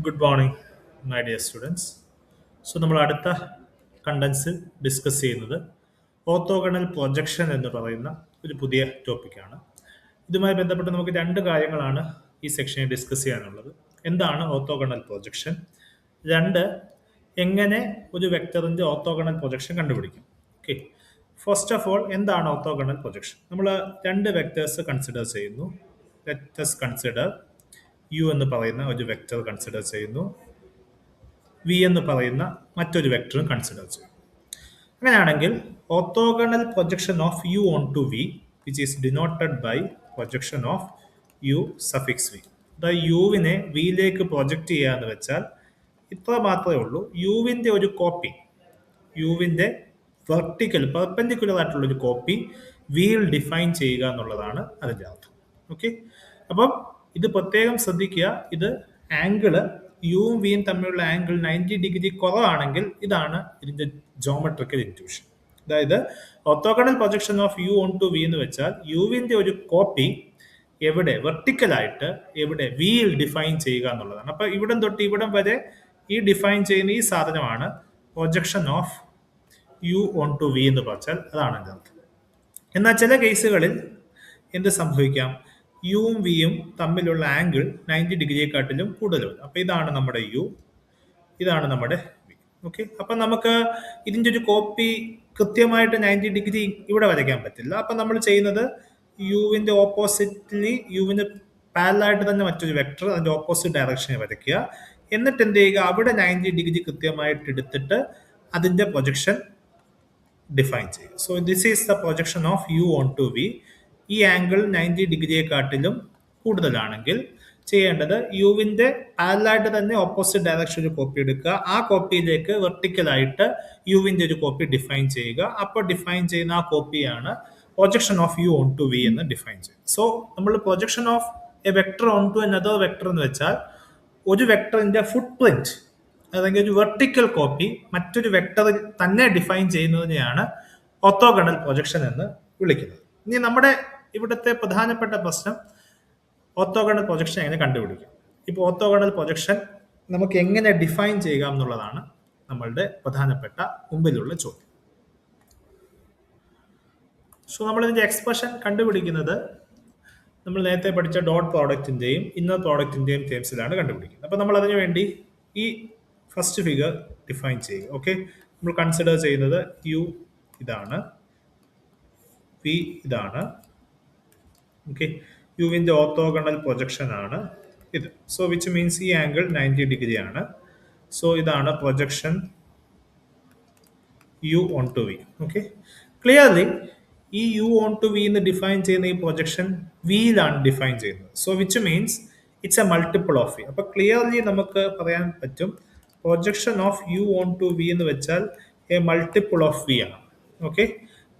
Good morning my dear students. നമ്മൾ അടുത്ത കണ്ടൻസിൽ discuss ചെയ്യുന്നത് ഓർത്തോഗണൽ പ്രൊജക്ഷൻ എന്ന് പറയുന്ന ഒരു പുതിയ ടോപ്പിക്കാണ്. ഇതുമായി ബന്ധപ്പെട്ട് നമുക്ക് രണ്ട് കാര്യങ്ങളാണ് ഈ സെക്ഷനിൽ ഡിസ്കസ് ചെയ്യാനുള്ളത്. എന്താണ് ഓർത്തോഗണൽ പ്രൊജക്ഷൻ? രണ്ട്, എങ്ങനെ ഒരു വെക്ടറിന്റെ ഓർത്തോഗണൽ പ്രൊജക്ഷൻ കണ്ടുപിടിക്കും? ഓക്കെ, ഫസ്റ്റ് ഓഫ് ഓൾ എന്താണ് ഓർത്തോഗണൽ പ്രൊജക്ഷൻ? നമ്മൾ രണ്ട് വെക്ടേഴ്സ് കൺസിഡർ ചെയ്യുന്നു. ലെറ്റ് us കൺസിഡർ യു എന്ന് പറയുന്ന ഒരു വെക്ടർ കൺസിഡർ ചെയ്യുന്നു, വി എന്ന് പറയുന്ന മറ്റൊരു വെക്ടറും കൺസിഡർ ചെയ്യും. അങ്ങനെയാണെങ്കിൽ orthogonal projection of you on to V which is denoted by projection of U suffix V. അതായത് യുവിനെ വിയിലേക്ക് പ്രൊജക്റ്റ് ചെയ്യുക എന്ന് വെച്ചാൽ ഇത്ര മാത്രമേ ഉള്ളൂ. യുവിൻ്റെ ഒരു കോപ്പി, യുവിൻ്റെ വെർട്ടിക്കൽ പെർപെൻഡിക്കുലർ ആയിട്ടുള്ള ഒരു കോപ്പി വിയിൽ ഡിഫൈൻ ചെയ്യുക എന്നുള്ളതാണ് അതിൻ്റെ അർത്ഥം. ഓക്കെ, അപ്പം ഇത് പ്രത്യേകം ശ്രദ്ധിക്കുക. ഇത് ആംഗിള് യുവും വിയും തമ്മിലുള്ള ആംഗിൾ 90 ഡിഗ്രി കുറവാണെങ്കിൽ ഇതാണ് ഇതിന്റെ ജോമെട്രിക്കൽ ഇൻറ്റ്യൂഷൻ. അതായത് orthogonal projection of you on to V എന്ന് വെച്ചാൽ യുവിന്റെ ഒരു കോപ്പി എവിടെ വെർട്ടിക്കലായിട്ട് എവിടെ വിയിൽ ഡിഫൈൻ ചെയ്യുക എന്നുള്ളതാണ്. അപ്പൊ ഇവിടം തൊട്ട് ഇവിടം വരെ ഈ ഡിഫൈൻ ചെയ്യുന്ന ഈ സാധനമാണ് projection of you on to V എന്ന് പറഞ്ഞാൽ അതാണ് എൻ്റെ അർത്ഥം. എന്നാൽ ചില കേസുകളിൽ എന്ത് സംഭവിക്കാം? യുവും വിയും തമ്മിലുള്ള ആംഗിൾ 90 ഡിഗ്രിയെക്കാട്ടിലും കൂടുതലും. അപ്പൊ ഇതാണ് നമ്മുടെ യു, ഇതാണ് നമ്മുടെ വി. ഓക്കെ, അപ്പൊ നമുക്ക് ഇതിന്റെ ഒരു കോപ്പി കൃത്യമായിട്ട് 90 ഡിഗ്രി ഇവിടെ വരയ്ക്കാൻ പറ്റില്ല. അപ്പൊ നമ്മൾ ചെയ്യുന്നത് യുവിന്റെ ഓപ്പോസിറ്റ്ലി യുവിന് പാരലായിട്ട് തന്നെ മറ്റൊരു വെക്ടർ അതിന്റെ ഓപ്പോസിറ്റ് ഡയറക്ഷനിൽ വരയ്ക്കുക. എന്നിട്ട് എന്ത് ചെയ്യുക? അവിടെ 90 ഡിഗ്രി കൃത്യമായിട്ട് എടുത്തിട്ട് അതിന്റെ പ്രൊജക്ഷൻ ഡിഫൈൻ ചെയ്യുക. So this is the projection of you on to V. ഈ ആംഗിൾ 90 ഡിഗ്രിയെക്കാട്ടിലും കൂടുതലാണെങ്കിൽ ചെയ്യേണ്ടത് യുവിന്റെ പാരലായിട്ട് തന്നെ ഓപ്പോസിറ്റ് ഡയറക്ഷൻ ഒരു കോപ്പി എടുക്കുക. ആ കോപ്പിയിലേക്ക് വെർട്ടിക്കലായിട്ട് യുവിന്റെ ഒരു കോപ്പി ഡിഫൈൻ ചെയ്യുക. അപ്പോൾ ഡിഫൈൻ ചെയ്യുന്ന ആ കോപ്പിയാണ് projection of you on to V എന്ന് ഡിഫൈൻ ചെയ്യുക. സോ നമ്മൾ projection of a vector onto another vector എന്ന് വെച്ചാൽ ഒരു വെക്ടറിന്റെ ഫുട് പ്രിന്റ് അല്ലെങ്കിൽ ഒരു വെർട്ടിക്കൽ കോപ്പി മറ്റൊരു വെക്ടറിൽ തന്നെ ഡിഫൈൻ ചെയ്യുന്നതിനെയാണ് ഓർത്തോഗണൽ പ്രൊജക്ഷൻ എന്ന് വിളിക്കുന്നത്. ഇനി നമ്മുടെ ഇവിടുത്തെ പ്രധാനപ്പെട്ട പ്രശ്നം ഓർത്തോഗണൽ പ്രൊജക്ഷൻ എങ്ങനെ കണ്ടുപിടിക്കും. ഇപ്പോൾ ഓർത്തോഗണൽ പ്രൊജക്ഷൻ നമുക്ക് എങ്ങനെ ഡിഫൈൻ ചെയ്യുക എന്നുള്ളതാണ് നമ്മളുടെ പ്രധാനപ്പെട്ട മുമ്പിലുള്ള ചോദ്യം. സോ നമ്മൾ ഇതിന്റെ എക്സ്പ്രഷൻ കണ്ടുപിടിക്കുന്നത് നമ്മൾ നേരത്തെ പഠിച്ച ഡോട്ട് പ്രോഡക്റ്റിന്റെയും ഇന്നർ പ്രോഡക്റ്റിന്റെയും ടേംസിലാണ് കണ്ടുപിടിക്കുന്നത്. അപ്പൊ നമ്മൾ അതിനു വേണ്ടി ഈ ഫസ്റ്റ് ഫിഗർ ഡിഫൈൻ ചെയ്യുക. ഓക്കെ, നമ്മൾ കൺസിഡർ ചെയ്യുന്നത് യു ഇതാണ്, വി ഇതാണ്. ഓക്കെ, യുവിന്റെ ഓർത്തോഗണൽ പ്രൊജക്ഷൻ ആണ് ഇത്. സോ വിച്ച് മീൻസ് ഈ ആംഗിൾ 90 ഡിഗ്രി ആണ്. സോ ഇതാണ് projection U on to V. Okay, clearly ഈ യു ഓൺ ടു വി എന്ന് ഡിഫൈൻ ചെയ്യുന്ന ഈ പ്രൊജക്ഷൻ വിയിലാണ് ഡിഫൈൻ ചെയ്യുന്നത്. So which means it's a multiple of V. അപ്പൊ ക്ലിയർലി നമുക്ക് പറയാൻ പറ്റും projection of you on to V എന്ന് വെച്ചാൽ എ മൾട്ടിപ്പിൾ ഓഫ് വി ആണ്. ഓക്കെ,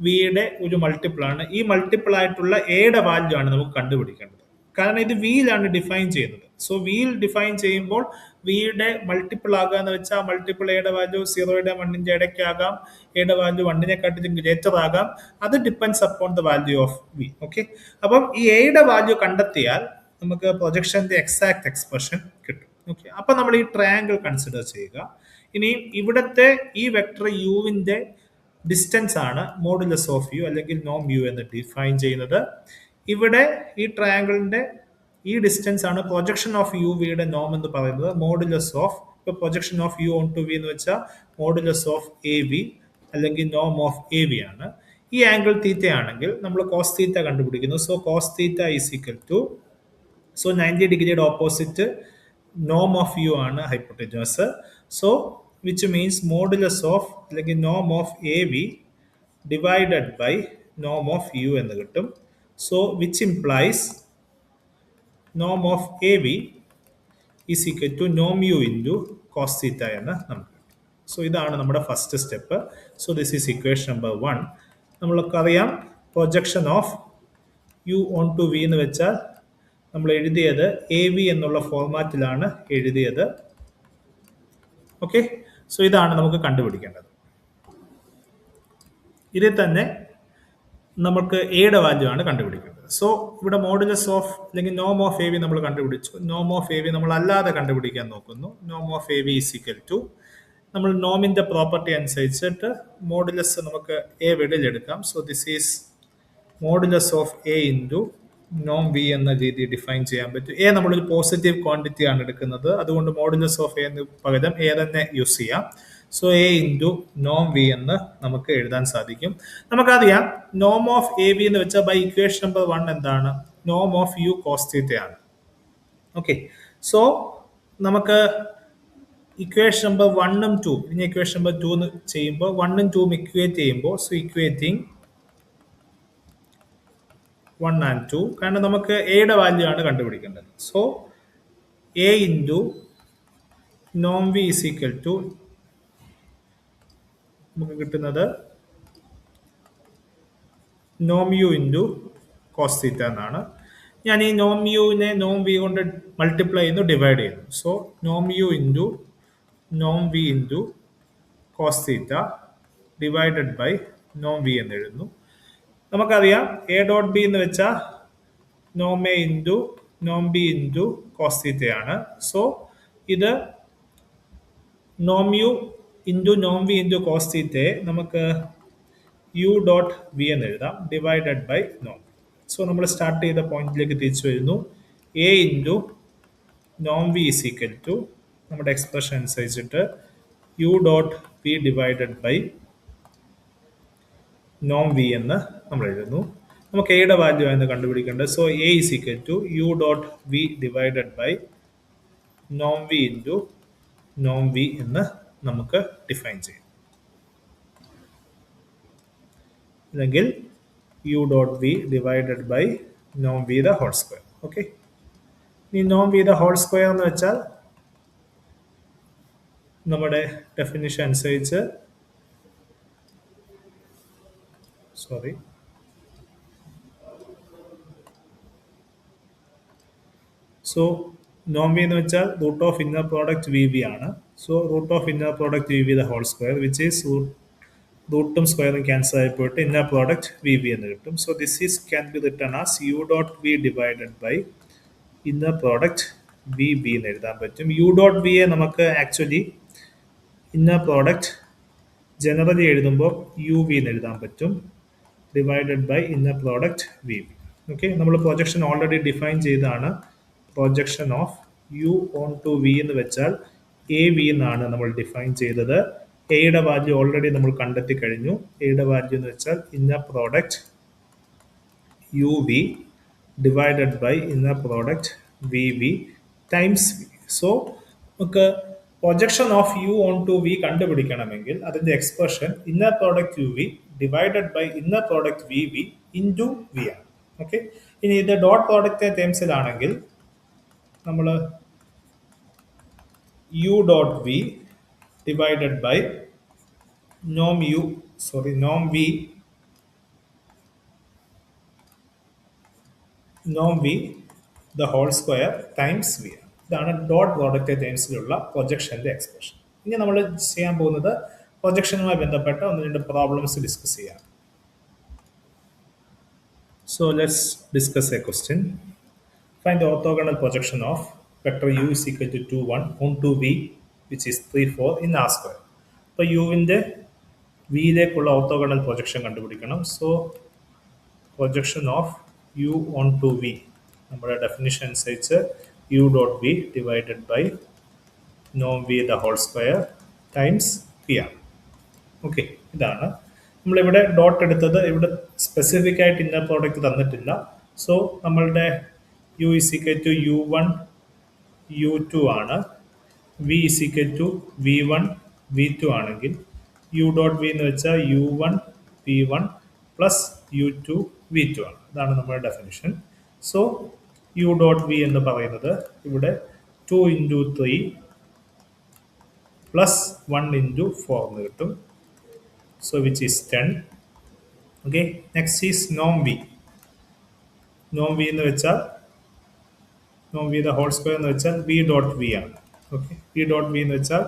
വിയുടെ ഒരു മൾട്ടിപ്പിൾ ആണ്. ഈ മൾട്ടിപ്പിൾ ആയിട്ടുള്ള എയുടെ വാല്യൂ ആണ് നമുക്ക് കണ്ടുപിടിക്കേണ്ടത്. കാരണം ഇത് വിയിലാണ് ഡിഫൈൻ ചെയ്യുന്നത്. സോ വിയിൽ ഡിഫൈൻ ചെയ്യുമ്പോൾ വിയുടെ മൾട്ടിപ്പിൾ ആകുക എന്ന് വെച്ചാൽ മൾട്ടിപ്പിൾ എയുടെ വാല്യൂ 0യുടെ 1ന്റെ ഇടയ്ക്കാകാം, എയുടെ വാല്യൂ 1നെക്കാട്ടിലും ഗ്രേറ്റർ ആകാം. അത് depends upon the value of V. Okay, അപ്പം ഈ എയുടെ വാല്യൂ കണ്ടെത്തിയാൽ നമുക്ക് പ്രൊജക്ഷന്റെ എക്സാക്ട് എക്സ്പ്രഷൻ കിട്ടും. ഓക്കെ, അപ്പൊ നമ്മൾ ഈ ട്രയാങ്കിൾ കൺസിഡർ ചെയ്യുക. ഇനി ഇവിടുത്തെ ഈ വെക്ടർ യുവിന്റെ ഡിസ്റ്റൻസ് ആണ് മോഡുലസ് ഓഫ് യു അല്ലെങ്കിൽ നോം യു എന്ന് ഡിഫൈൻ ചെയ്യുന്നത്. ഇവിടെ ഈ ട്രയാങ്കിളിന്റെ ഈ ഡിസ്റ്റൻസ് ആണ് പ്രൊജക്ഷൻ ഓഫ് യു വിയുടെ നോം എന്ന് പറയുന്നത്. മോഡുലസ് ഓഫ് ഇപ്പൊ projection of you on to V എന്ന് വെച്ചാൽ മോഡുലസ് ഓഫ് എ വി അല്ലെങ്കിൽ നോം ഓഫ് എ വി ആണ്. ഈ ആംഗിൾ തീറ്റ ആണെങ്കിൽ നമ്മൾ കോസ് തീറ്റ കണ്ടുപിടിക്കുന്നു. So cos theta is equal to, so 90 ഡിഗ്രിയുടെ ഓപ്പോസിറ്റ് നോം ഓഫ് യു ആണ് hypotenuse. So which means modulus of അല്ലെങ്കിൽ നോം of a V divided by Noam of U എന്ന് കിട്ടും. So which implies Noam of a v is equal to Noam U into cos theta എന്ന് നമുക്ക് കിട്ടും. So ഇതാണ് നമ്മുടെ first step. So this is equation number 1. നമ്മൾക്ക് അറിയാം projection of you on to V എന്ന് വെച്ചാൽ നമ്മൾ എഴുതിയത് എ വി എന്നുള്ള ഫോർമാറ്റിലാണ് എഴുതിയത്. ഓക്കെ, സോ ഇതാണ് നമുക്ക് കണ്ടുപിടിക്കേണ്ടത്. ഇതിൽ തന്നെ നമുക്ക് എയുടെ വാല്യൂ ആണ് കണ്ടുപിടിക്കേണ്ടത്. സോ ഇവിടെ മോഡുലസ് ഓഫ് അല്ലെങ്കിൽ നോം ഓഫ് എ വി നമ്മൾ കണ്ടുപിടിച്ചു. നോം ഓഫ് എ വി നമ്മൾ അല്ലാതെ കണ്ടുപിടിക്കാൻ നോക്കുന്നു. നോം of a v is equal to നമ്മൾ നോമിന്റെ പ്രോപ്പർട്ടി അനുസരിച്ചിട്ട് മോഡുലസ് നമുക്ക് എ വെളിയിലെടുക്കാം. So this is modulus of a into നോം വി എന്ന രീതി ഡിഫൈൻ ചെയ്യാൻ പറ്റും. എ നമ്മളൊരു പോസിറ്റീവ് ക്വാണ്ടിറ്റി ആണ് എടുക്കുന്നത്, അതുകൊണ്ട് മോഡുലസ് ഓഫ് എ എന്ന് പകരം എ തന്നെ യൂസ് ചെയ്യാം. സോ എ ഇൻറ്റു നോം വി എന്ന് നമുക്ക് എഴുതാൻ സാധിക്കും. നമുക്കറിയാം നോം ഓഫ് എ വി എന്ന് വെച്ചാൽ ബൈ ഇക്വേഷൻ നമ്പർ 1 എന്താണ്? നോം ഓഫ് യു കോസ് തീറ്റയാണ്. ഓക്കെ, സോ നമുക്ക് ഇക്വേഷൻ നമ്പർ 1ഉം 2 ഇനി ഇക്വേഷൻ നമ്പർ 2 ചെയ്യുമ്പോൾ 1ഉം 2ഉം ഇക്വേറ്റ് ചെയ്യുമ്പോൾ സോ ഇക്വേറ്റിംഗ് 1 and 2 കാരണം നമുക്ക് എയുടെ വാല്യൂ ആണ് കണ്ടുപിടിക്കേണ്ടത്. സോ എ ഇൻറ്റു നോം വി ഇസ് ഈക്വൽ ടു നമുക്ക് കിട്ടുന്നത് നോം യു ഇൻറ്റു കോസ് തീറ്റ എന്നാണ്. ഞാൻ ഈ നോം യുവിനെ നോം വി കൊണ്ട് മൾട്ടിപ്ലൈ ചെയ്യുന്നു, ഡിവൈഡ് ചെയ്യുന്നു. സോ നോം യു ഇൻറ്റു നോം V into cos theta divided by നോം വി എന്ന് എഴുതുന്നു. നമുക്കറിയാം എ ഡോട്ട് ബി എന്ന് വെച്ചാൽ നോം A into Noam B into cos തീറ്റയാണ്. സോ ഇത് നോം യു ഇൻറ്റു നോം വി ഇൻറ്റു കോസ് തീറ്റയെ നമുക്ക് യു ഡോട്ട് വി എന്ന് എഴുതാം, ഡിവൈഡഡ് ബൈ നോം. സോ നമ്മൾ സ്റ്റാർട്ട് ചെയ്ത പോയിന്റിലേക്ക് തിരിച്ചു വരുന്നു. എ ഇൻറ്റു നോം വി ഇസ് ഈക്വൽ ടു നമ്മുടെ എക്സ്പ്രഷൻ അനുസരിച്ചിട്ട് U dot V divided by നോം വി എന്ന് നമ്മൾ എഴുതുന്നു. നമുക്ക് എയുടെ വാല്യൂ ആണ് കണ്ടുപിടിക്കേണ്ടത്. So A is equal to U dot V divided by നോം വി ഇൻറ്റു നോം വി എന്ന് നമുക്ക് ഡിഫൈൻ ചെയ്യാം. അല്ലെങ്കിൽ U dot V divided by നോം v the whole square. Okay, ഈ നോം വി ദ ഹോൾ സ്ക്വയർ എന്ന് വെച്ചാൽ നമ്മുടെ ഡെഫിനിഷൻ അനുസരിച്ച് സോ നോം വി എന്ന് വെച്ചാൽ root of inner product v v ആണ്. So root of inner product v v the whole square which is റൂട്ടും സ്ക്വയറും ക്യാൻസൽ ആയി പോയിട്ട് ഇന്നർ പ്രോഡക്റ്റ് വി വി എന്ന് കിട്ടും. So this is can be written as U dot V divided by inner product V B എന്ന് എഴുതാൻ പറ്റും. U dot വിയെ നമുക്ക് ആക്ച്വലി ഇന്നർ പ്രോഡക്റ്റ് ജനറലി എഴുതുമ്പോൾ യു വി എന്ന് എഴുതാൻ പറ്റും, divided by inner product V B. Okay, നമ്മൾ പ്രൊജക്ഷൻ ഓൾറെഡി ഡിഫൈൻ ചെയ്താണ്. Projection of you on to V എന്ന് വെച്ചാൽ എ വി എന്നാണ് നമ്മൾ ഡിഫൈൻ ചെയ്തത്. എയുടെ വാല്യൂ ഓൾറെഡി നമ്മൾ കണ്ടെത്തി കഴിഞ്ഞു. എയുടെ വാല്യൂ എന്ന് വെച്ചാൽ inner product u v divided by inner product v v times v. So നമുക്ക് projection of you on to v കണ്ടുപിടിക്കണമെങ്കിൽ അതിന്റെ expression inner product u v divided by inner product v v into v ആണ്. Okay, ഇനി ഇത് dot product ടേംസിലാണെങ്കിൽ നമ്മൾ u dot V divided by നോം v the whole square times v. ഇതാണ് dot product ടേംസിലുള്ള പ്രൊജക്ഷന്റെ എക്സ്പ്രഷൻ. ഇനി നമ്മൾ ചെയ്യാൻ പോകുന്നത് പ്രൊജക്ഷനുമായി ബന്ധപ്പെട്ട ഒന്ന് രണ്ട് പ്രോബ്ലംസ് ഡിസ്കസ് ചെയ്യാം. So let's discuss A question. Find the orthogonal projection of vector u is equal to 2, 1 on to v which is 3, 4 in R square. അപ്പോൾ യുവിൻ്റെ വിയിലേക്കുള്ള ഓർത്തോഗണൽ പ്രൊജക്ഷൻ കണ്ടുപിടിക്കണം. So projection of you on to v നമ്മുടെ definition അനുസരിച്ച് u dot V divided by നോം v the whole square times p ആണ്. Okay, ഇതാണ് നമ്മളിവിടെ ഡോട്ട് എടുത്തത്. ഇവിടെ സ്പെസിഫിക് ആയിട്ട് ഇന്നർ പ്രോഡക്റ്റ് തന്നിട്ടില്ല. സോ നമ്മളുടെ u is equal to u one u two ആണ്, v is equal to v one v two ആണെങ്കിൽ യു ഡോട്ട് വി എന്ന് വെച്ചാൽ u one v one plus U two V two ആണ്. ഇതാണ് നമ്മുടെ definition. So U dot V എന്ന് പറയുന്നത് ഇവിടെ 2 ഇൻറ്റു 3 പ്ലസ് 1 ഇൻറ്റു 4 എന്ന് കിട്ടും. So which is 10. Okay, next is നോം വി. നോം വി എന്ന് വെച്ചാൽ നോം വി ദ ഹോൾ സ്ക്വയർ എന്ന് വെച്ചാൽ വി ഡോട്ട് വി ആണ്. ഓക്കെ, വി ഡോട്ട് വി എന്ന് വെച്ചാൽ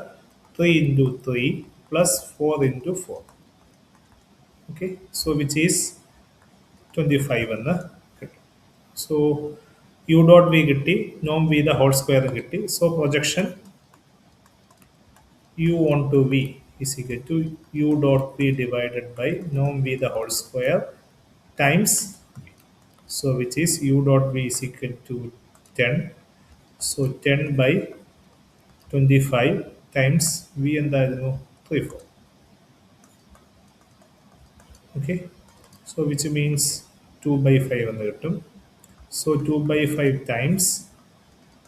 3 into 3 plus 4 into 4. Okay, so which is 25 എന്ന് കിട്ടും. സോ യു ഡോട്ട് വി കിട്ടി, നോം വി ദ ഹോൾ സ്ക്വയർ കിട്ടി. So projection u onto v is equal to u dot v divided by norm v the whole square times v. So which is u dot v is equal to 10. So 10 by 25 times v എന്തായിരുന്നു 34. Okay. So which means 2 by 5 എന്ന് കിട്ടും. So 2 by 5 times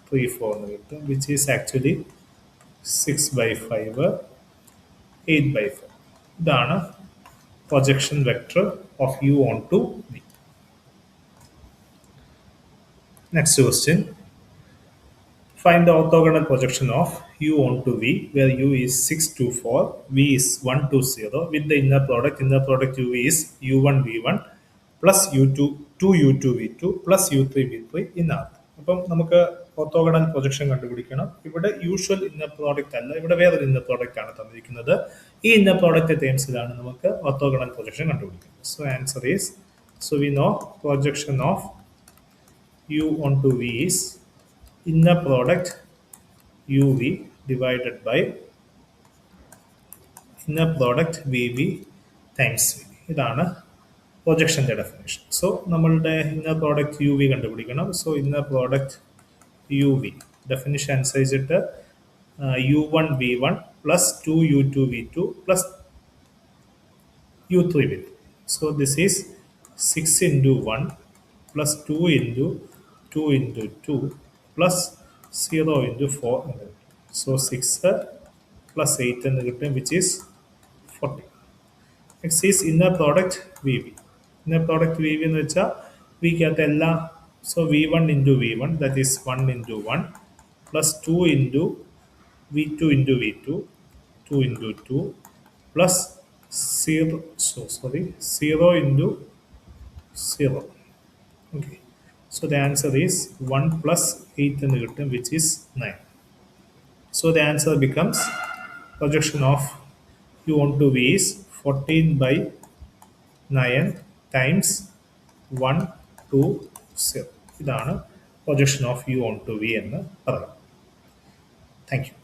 34 എന്ന് കിട്ടും, which is actually 6 by 5, 8 by 4. ഇതാണ് projection vector of u onto v. Next question. Find the orthogonal projection of u onto v, where u is 6 to 4, v is 1 to 0, with the inner product u is u1 v1 plus u2 2u2 v2 plus u3 v3 in earth. അപ്പം നമുക്ക് orthogonal projection കണ്ടുപിടിക്കണം. ഇവിടെ usual inner product അല്ല, ഇവിടെ വേറൊരു inner product ആണ് തന്നിരിക്കുന്നത്. ഈ ഇന്നർ പ്രോഡക്റ്റ് ടേംസിലാണ് നമുക്ക് ഓർത്തോഗണൽ പ്രൊജക്ഷൻ കണ്ടുപിടിക്കുന്നത്. So answer is, so we know projection of u onto v is inner product uv divided by inner product vv times v. ഇതാണ് പ്രൊജക്ഷൻ്റെ ഡെഫിനേഷൻ. സോ നമ്മളുടെ ഇന്നർ പ്രോഡക്റ്റ് യു വി കണ്ടുപിടിക്കണം. So inner product u v definition അനുസരിച്ചിട്ട് u one v one plus 2u2 v2 plus u3 v3. So this is 6 into 1 plus 2 into 2 into 2 plus 0 into 4 എന്ന് കിട്ടും. So 6 plus 8 എന്ന് കിട്ടും, which is 40. Next is inner product VV. Inner product VV എന്ന് വെച്ചാൽ വിക്കകത്ത് എല്ലാം, so V1 into V1, that is 1 into 1 plus 2 into V2 into V2, 2 into 2 plus 0, so sorry, 0 into 0. Okay. So the answer is 1 plus 8 എന്ന് കിട്ടും, which is 9. So the answer becomes projection of u onto v is 14 by 9 times 1 to 0. ഇതാണ് projection of u onto v എന്ന് പറയുന്നത്. Thank you.